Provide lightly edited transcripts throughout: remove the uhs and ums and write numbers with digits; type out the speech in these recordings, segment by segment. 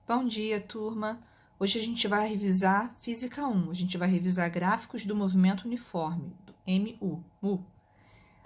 Bom dia, turma! Hoje a gente vai revisar Física 1. A gente vai revisar gráficos do movimento uniforme, do MU.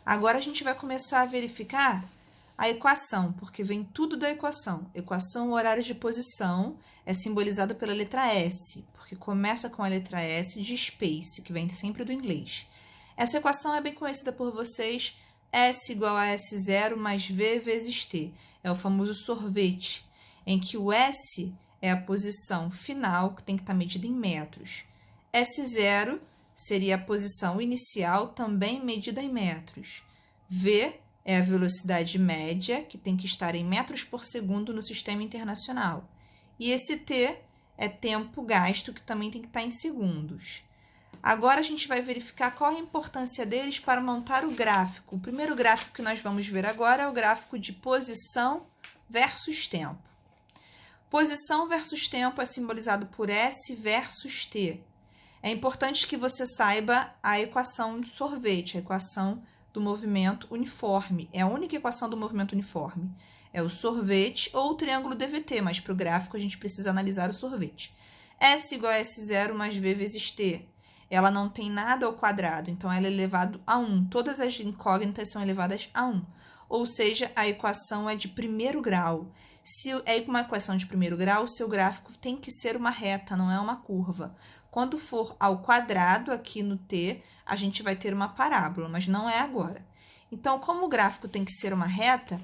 Agora a gente vai começar a verificar a equação, porque vem tudo da equação. Equação horário de posição é simbolizada pela letra S, porque começa com a letra S de space, que vem sempre do inglês. Essa equação é bem conhecida por vocês, S igual a S0 mais V vezes T. É o famoso sorvete, em que o S é a posição final, que tem que estar medida em metros. S0 seria a posição inicial, também medida em metros. V é a velocidade média, que tem que estar em metros por segundo no sistema internacional. E esse T é tempo gasto, que também tem que estar em segundos. Agora, a gente vai verificar qual a importância deles para montar o gráfico. O primeiro gráfico que nós vamos ver agora é o gráfico de posição versus tempo. Posição versus tempo é simbolizado por S versus T. É importante que você saiba a equação do sorvete, a equação do movimento uniforme. É a única equação do movimento uniforme. É o sorvete ou o triângulo DVT, mas para o gráfico a gente precisa analisar o sorvete. S igual a S0 mais V vezes T. Ela não tem nada ao quadrado, então ela é elevado a 1. Todas as incógnitas são elevadas a 1. Ou seja, a equação é de primeiro grau. Se é uma equação de primeiro grau, o seu gráfico tem que ser uma reta, não é uma curva. Quando for ao quadrado, aqui no T, a gente vai ter uma parábola, mas não é agora. Então, como o gráfico tem que ser uma reta,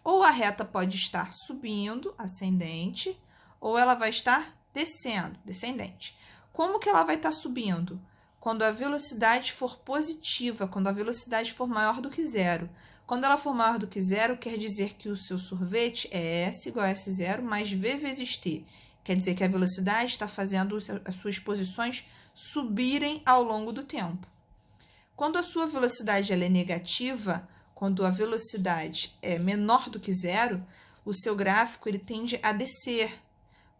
ou a reta pode estar subindo, ascendente, ou ela vai estar descendo, descendente. Como que ela vai estar subindo? Quando a velocidade for positiva, quando a velocidade for maior do que zero. Quando ela for maior do que zero, quer dizer que o seu sorvete é S igual a S0 mais V vezes T. Quer dizer que a velocidade está fazendo as suas posições subirem ao longo do tempo. Quando a sua velocidade ela é negativa, quando a velocidade é menor do que zero, o seu gráfico ele tende a descer,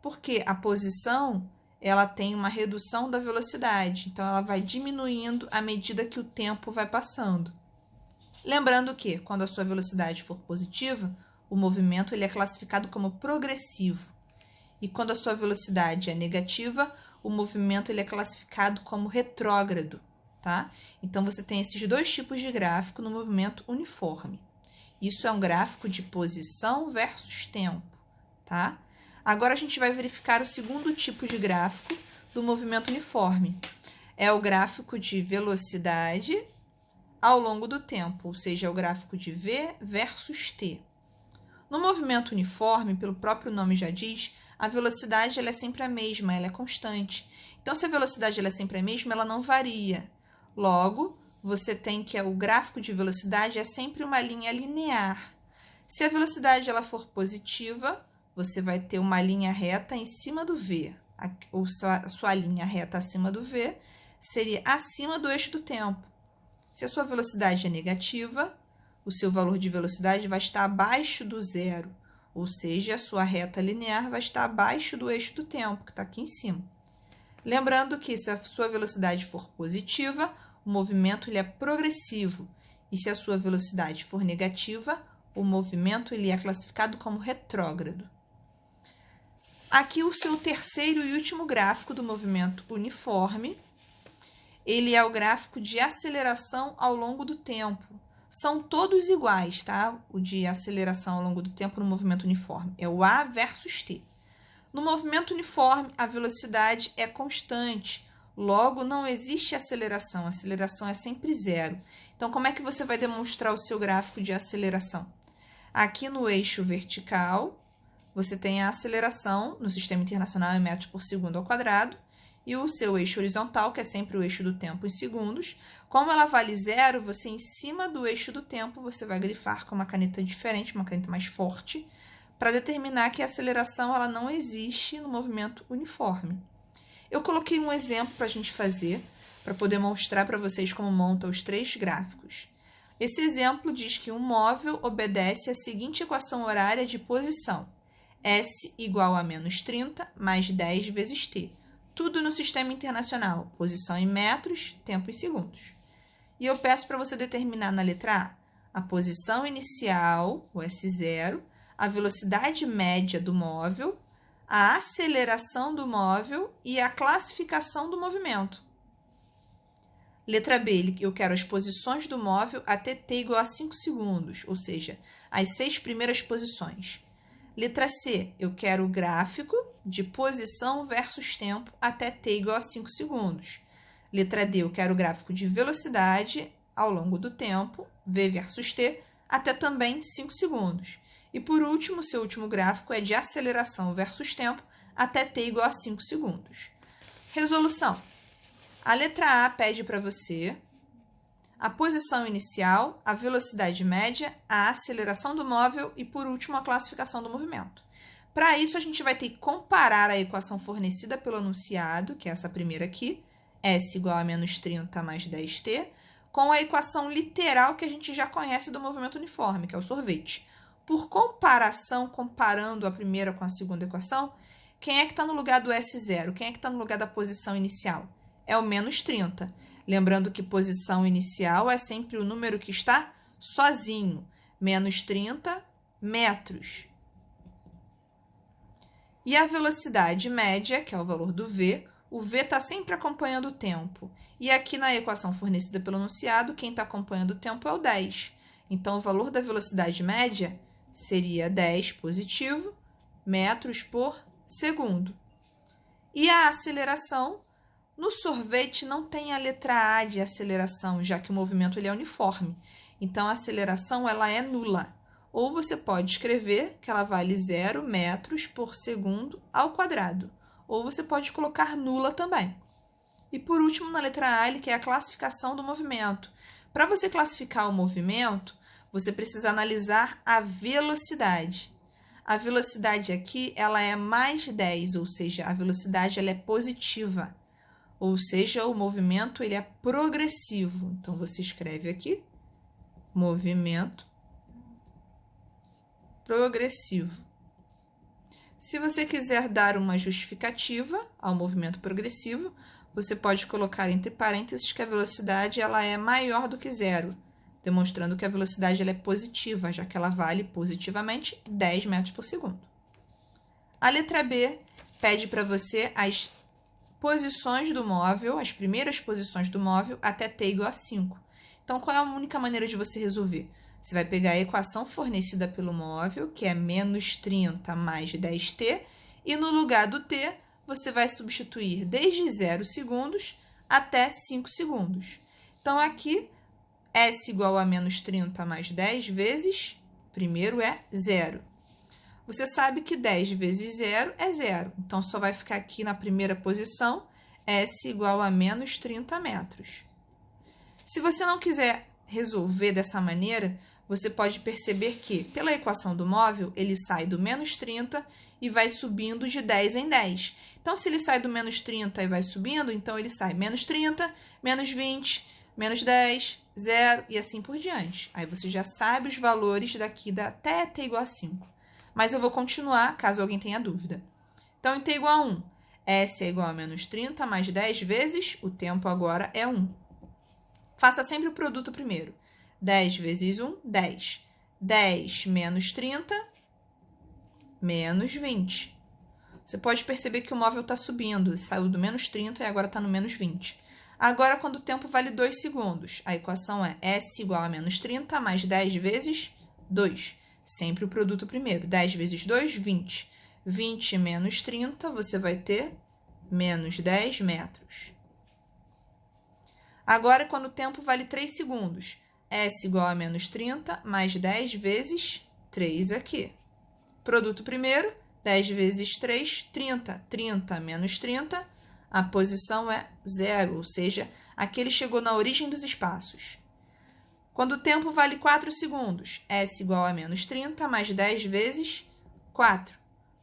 porque a posição ela tem uma redução da velocidade, então ela vai diminuindo à medida que o tempo vai passando. Lembrando que, quando a sua velocidade for positiva, o movimento ele é classificado como progressivo. E quando a sua velocidade é negativa, o movimento ele é classificado como retrógrado, tá? Então, você tem esses dois tipos de gráfico no movimento uniforme. Isso é um gráfico de posição versus tempo, tá? Agora, a gente vai verificar o segundo tipo de gráfico do movimento uniforme. É o gráfico de velocidade ao longo do tempo, ou seja, é o gráfico de V versus T. No movimento uniforme, pelo próprio nome já diz, a velocidade ela é sempre a mesma, ela é constante. Então, se a velocidade ela é sempre a mesma, ela não varia. Logo, você tem que o gráfico de velocidade é sempre uma linha linear. Se a velocidade ela for positiva, você vai ter uma linha reta em cima do V, ou a sua linha reta acima do V seria acima do eixo do tempo. Se a sua velocidade é negativa, o seu valor de velocidade vai estar abaixo do zero, ou seja, a sua reta linear vai estar abaixo do eixo do tempo, que está aqui em cima. Lembrando que se a sua velocidade for positiva, o movimento ele é progressivo, e se a sua velocidade for negativa, o movimento ele é classificado como retrógrado. Aqui o seu terceiro e último gráfico do movimento uniforme, ele é o gráfico de aceleração ao longo do tempo. São todos iguais, tá? O de aceleração ao longo do tempo no movimento uniforme. É o A versus T. No movimento uniforme, a velocidade é constante. Logo, não existe aceleração. A aceleração é sempre zero. Então, como é que você vai demonstrar o seu gráfico de aceleração? Aqui no eixo vertical, você tem a aceleração no sistema internacional em metros por segundo ao quadrado. E o seu eixo horizontal, que é sempre o eixo do tempo em segundos. Como ela vale zero, você em cima do eixo do tempo, você vai grifar com uma caneta diferente, uma caneta mais forte, para determinar que a aceleração ela não existe no movimento uniforme. Eu coloquei um exemplo para a gente fazer, para poder mostrar para vocês como monta os três gráficos. Esse exemplo diz que um móvel obedece à seguinte equação horária de posição. S igual a menos 30 mais 10 vezes T. Tudo no sistema internacional, posição em metros, tempo em segundos. E eu peço para você determinar na letra A posição inicial, o S0, a velocidade média do móvel, a aceleração do móvel e a classificação do movimento. Letra B, eu quero as posições do móvel até t igual a 5 segundos, ou seja, as 6 primeiras posições. Letra C, eu quero o gráfico de posição versus tempo até t igual a 5 segundos. Letra D, eu quero o gráfico de velocidade ao longo do tempo, v versus t, até também 5 segundos. E por último, seu último gráfico é de aceleração versus tempo até t igual a 5 segundos. Resolução. A letra A pede para você a posição inicial, a velocidade média, a aceleração do móvel e, por último, a classificação do movimento. Para isso, a gente vai ter que comparar a equação fornecida pelo enunciado, que é essa primeira aqui, S igual a menos 30 mais 10t, com a equação literal que a gente já conhece do movimento uniforme, que é o sorvete. Por comparação, comparando a primeira com a segunda equação, quem é que está no lugar do S0? Quem é que está no lugar da posição inicial? É o menos 30. Lembrando que posição inicial é sempre o número que está sozinho. Menos 30 metros. E a velocidade média, que é o valor do v, o v está sempre acompanhando o tempo. E aqui na equação fornecida pelo enunciado, quem está acompanhando o tempo é o 10. Então, o valor da velocidade média seria 10 positivo metros por segundo. E a aceleração, no sorvete não tem a letra A de aceleração, já que o movimento ele é uniforme. Então, a aceleração ela é nula. Ou você pode escrever que ela vale 0 metros por segundo ao quadrado. Ou você pode colocar nula também. E por último, na letra A, ele quer a classificação do movimento. Para você classificar o movimento, você precisa analisar a velocidade. A velocidade aqui ela é mais 10, ou seja, a velocidade ela é positiva. Ou seja, o movimento ele é progressivo. Então, você escreve aqui, movimento progressivo. Se você quiser dar uma justificativa ao movimento progressivo, você pode colocar entre parênteses que a velocidade ela é maior do que zero, demonstrando que a velocidade ela é positiva, já que ela vale positivamente 10 metros por segundo. A letra B pede para você as posições do móvel, as primeiras posições do móvel até t igual a 5. Então, qual é a única maneira de você resolver? Você vai pegar a equação fornecida pelo móvel, que é menos 30 mais 10t, e no lugar do t, você vai substituir desde 0 segundos até 5 segundos. Então, aqui, S igual a menos 30 mais 10 vezes, primeiro é 0. Você sabe que 10 vezes 0 é 0. Então, só vai ficar aqui na primeira posição, S igual a menos 30 metros. Se você não quiser resolver dessa maneira, você pode perceber que, pela equação do móvel, ele sai do menos 30 e vai subindo de 10 em 10. Então, se ele sai do menos 30 e vai subindo, então ele sai menos 30, menos 20, menos 10, 0 e assim por diante. Aí você já sabe os valores daqui até t igual a 5. Mas eu vou continuar, caso alguém tenha dúvida. Então, em t igual a 1, S é igual a menos 30 mais 10 vezes, o tempo agora é 1. Faça sempre o produto primeiro. 10 vezes 1, 10. 10 menos 30, menos 20. Você pode perceber que o móvel está subindo, saiu do menos 30 e agora está no menos 20. Agora, quando o tempo vale 2 segundos, a equação é S igual a menos 30 mais 10 vezes 2. Sempre o produto primeiro. 10 vezes 2, 20. 20 menos 30, você vai ter menos 10 metros. Agora, quando o tempo vale 3 segundos, S igual a menos 30 mais 10 vezes 3 aqui. Produto primeiro, 10 vezes 3, 30. 30 menos 30, a posição é 0, ou seja, aqui ele chegou na origem dos espaços. Quando o tempo vale 4 segundos, S igual a menos 30 mais 10 vezes 4.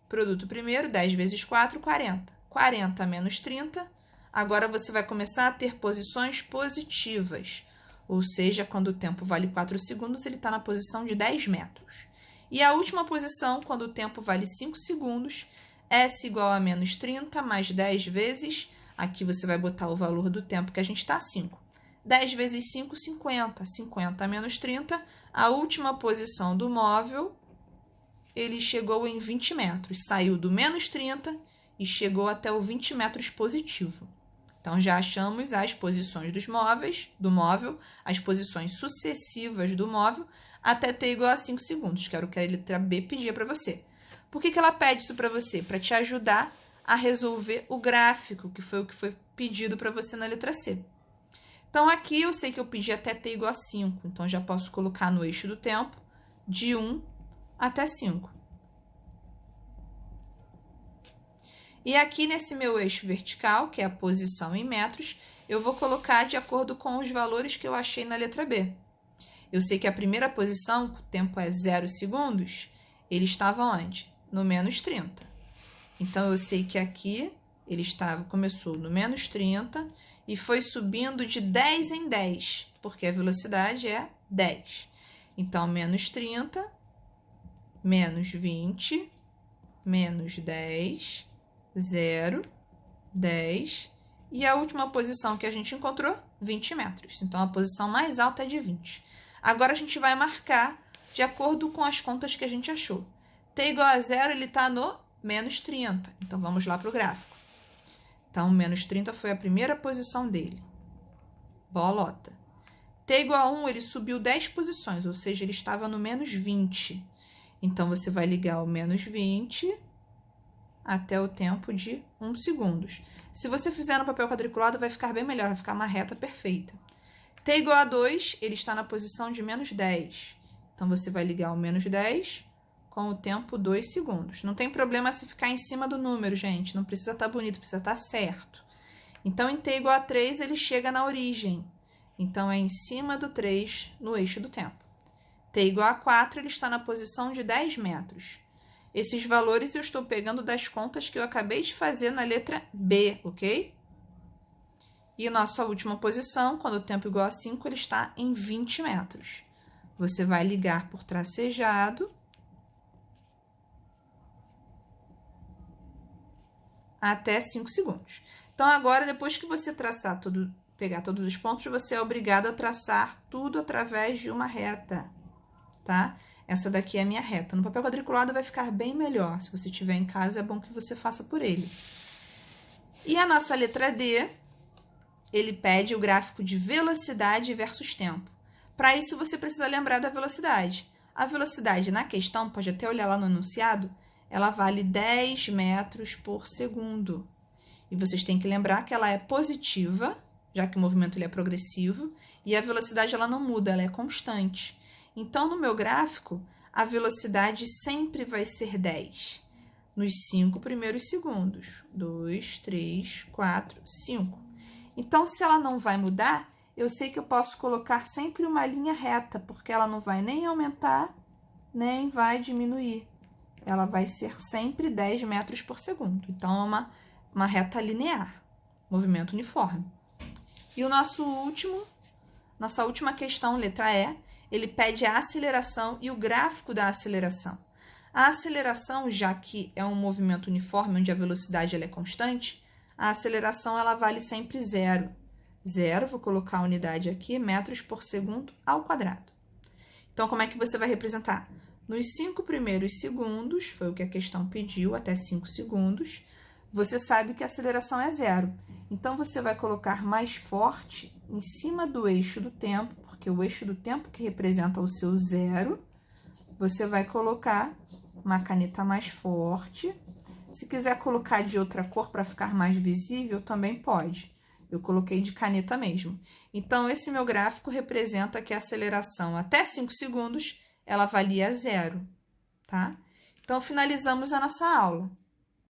Produto primeiro, 10 vezes 4, 40. 40 menos 30, agora você vai começar a ter posições positivas. Ou seja, quando o tempo vale 4 segundos, ele está na posição de 10 metros. E a última posição, quando o tempo vale 5 segundos, S igual a menos 30 mais 10 vezes, aqui você vai botar o valor do tempo que a gente está, 5. 10 vezes 5, 50. 50 menos 30, a última posição do móvel, ele chegou em 20 metros. Saiu do menos 30 e chegou até o 20 metros positivo. Então, já achamos as posições do móvel, as posições sucessivas do móvel, até t igual a 5 segundos, que era o que a letra B pedia para você. Por que ela pede isso para você? Para te ajudar a resolver o gráfico, que foi o que foi pedido para você na letra C. Então, aqui eu sei que eu pedi até t igual a 5, então já posso colocar no eixo do tempo de 1 até 5. E aqui nesse meu eixo vertical, que é a posição em metros, eu vou colocar de acordo com os valores que eu achei na letra B. Eu sei que a primeira posição, o tempo é 0 segundos, ele estava onde? No menos 30. Então, eu sei que aqui ele começou no menos 30 e foi subindo de 10 em 10, porque a velocidade é 10. Então, menos 30, menos 20, menos 10, 0, 10, e a última posição que a gente encontrou, 20 metros. Então, a posição mais alta é de 20. Agora, a gente vai marcar de acordo com as contas que a gente achou. T igual a 0, ele está no menos 30. Então, vamos lá para o gráfico. Então, menos 30 foi a primeira posição dele. Bolota. T igual a 1, ele subiu 10 posições, ou seja, ele estava no menos 20. Então, você vai ligar o menos 20 até o tempo de 1 segundo. Se você fizer no papel quadriculado, vai ficar bem melhor, vai ficar uma reta perfeita. T igual a 2, ele está na posição de menos 10. Então, você vai ligar o menos 10 com o tempo 2 segundos. Não tem problema se ficar em cima do número, gente. Não precisa estar bonito, precisa estar certo. Então, em t igual a 3, ele chega na origem. Então, é em cima do 3 no eixo do tempo. T igual a 4, ele está na posição de 10 metros. Esses valores eu estou pegando das contas que eu acabei de fazer na letra B, ok? E nossa última posição, quando o tempo é igual a 5, ele está em 20 metros. Você vai ligar por tracejado até 5 segundos. Então, agora, depois que você traçar tudo, pegar todos os pontos, você é obrigado a traçar tudo através de uma reta, tá? Essa daqui é a minha reta. No papel quadriculado vai ficar bem melhor. Se você tiver em casa, é bom que você faça por ele. E a nossa letra D, ele pede o gráfico de velocidade versus tempo. Para isso, você precisa lembrar da velocidade. A velocidade na questão, pode até olhar lá no enunciado, ela vale 10 metros por segundo. E vocês têm que lembrar que ela é positiva, já que o movimento ele é progressivo, e a velocidade ela não muda, ela é constante. Então, no meu gráfico, a velocidade sempre vai ser 10. Nos 5 primeiros segundos. 2, 3, 4, 5. Então, se ela não vai mudar, eu sei que eu posso colocar sempre uma linha reta, porque ela não vai nem aumentar, nem vai diminuir. Ela vai ser sempre 10 metros por segundo. Então, é uma reta linear, movimento uniforme. E o nossa última questão, letra E, ele pede a aceleração e o gráfico da aceleração. A aceleração, já que é um movimento uniforme, onde a velocidade ela é constante, a aceleração ela vale sempre 0. 0, vou colocar a unidade aqui, metros por segundo ao quadrado. Então, como é que você vai representar? Nos 5 primeiros segundos, foi o que a questão pediu, até 5 segundos, você sabe que a aceleração é 0. Então, você vai colocar mais forte em cima do eixo do tempo, porque o eixo do tempo que representa o seu 0, você vai colocar uma caneta mais forte. Se quiser colocar de outra cor para ficar mais visível, também pode. Eu coloquei de caneta mesmo. Então, esse meu gráfico representa que a aceleração até 5 segundos, ela valia 0, tá? Então, finalizamos a nossa aula.